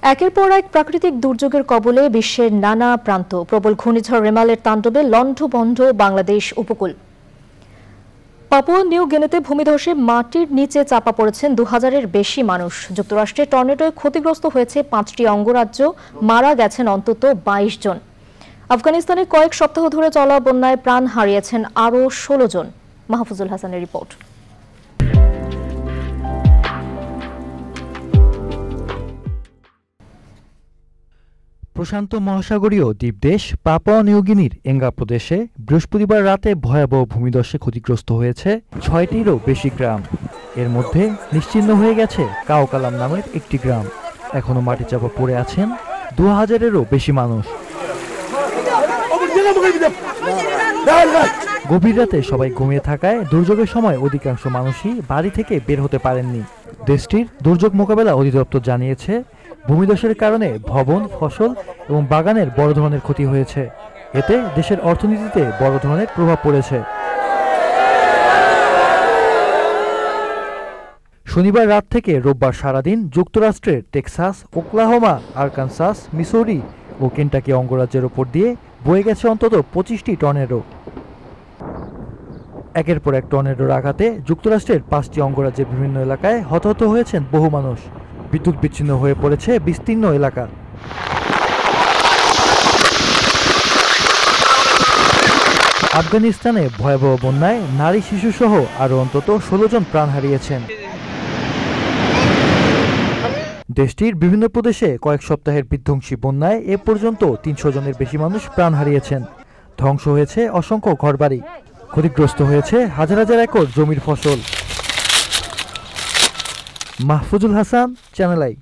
একের পর এক প্রাকৃতিক দুর্যোগের কবলে বিশ্বের নানা প্রান্ত। প্রবল ঘূর্ণিঝড় রেমালের তাণ্ডবে লণ্ডভণ্ড বাংলাদেশ উপকূল। পাপুয়া নিউ গিনিতে ভূমিধসে মাটির নিচে চাপা পড়েছেন 2000-এর বেশি মানুষ। যুক্তরাষ্ট্রে টর্নেডোয় ক্ষতিগ্রস্ত হয়েছে 5টি অঙ্গরাজ্য, মারা গেছেন অন্তত 22 জন। আফগানিস্তানে কয়েক সপ্তাহ ধরে চলা বন্যায় প্রাণ হারিয়েছেন আরও 16 জন। মাহফুজুল হাসানের রিপোর্ট। প্রশান্ত মহাসাগরীয় দ্বীপদেশ পাপুয়া নিউ গিনির এঙ্গা প্রদেশে বৃহস্পতিবার রাতে ভয়াবহ ভূমিধসে ক্ষতিগ্রস্ত হয়েছে 6টিরও বেশি গ্রাম। এর মধ্যে নিশ্চিহ্ন হয়ে গেছে কাওকালাম নামের একটি গ্রাম। এখনো মাটি চাপা পড়ে আছেন 2000-এরও বেশি মানুষ। গভীর রাতে সবাই ঘুমিয়ে থাকায় দুর্যোগের সময় অধিকাংশ মানুষই বাড়ি থেকে বের হতে পারেননি। দেশটির দুর্যোগ মোকাবেলা অধিদপ্তর জানিয়েছে, ভূমিধসের কারণে ভবন, ফসল এবং বাগানের বড় ধরনের ক্ষতি হয়েছে। এতে দেশের অর্থনীতিতে বড় ধরনের প্রভাব পড়েছে। শনিবার রাত থেকে রোববার সারাদিন যুক্তরাষ্ট্রের টেক্সাস, ওকলাহোমা, আরকানসাস, মিসৌরি ও কেন্টাকি অঙ্গরাজ্যের ওপর দিয়ে বয়ে গেছে অন্তত 25টি টর্নেডো। একের পর এক টর্নেডোর আঘাতে যুক্তরাষ্ট্রের 5টি অঙ্গরাজ্যের বিভিন্ন এলাকায় হতাহত হয়েছেন বহু মানুষ। বিদ্যুৎ বিচ্ছিন্ন হয়ে পড়েছে বিস্তীর্ণ এলাকা। আফগানিস্তানে ভয়াবহ বন্যায় নারী, শিশু সহ আরও অন্তত 16 জন প্রাণ হারিয়েছেন। দেশটির বিভিন্ন প্রদেশে কয়েক সপ্তাহের বিধ্বংসী বন্যায় এ পর্যন্ত 300 জনের বেশি মানুষ প্রাণ হারিয়েছেন। ধ্বংস হয়েছে অসংখ্য ঘরবাড়ি, ক্ষতিগ্রস্ত হয়েছে হাজার হাজার একর জমির ফসল। Mahfuzul Hasan, channel I.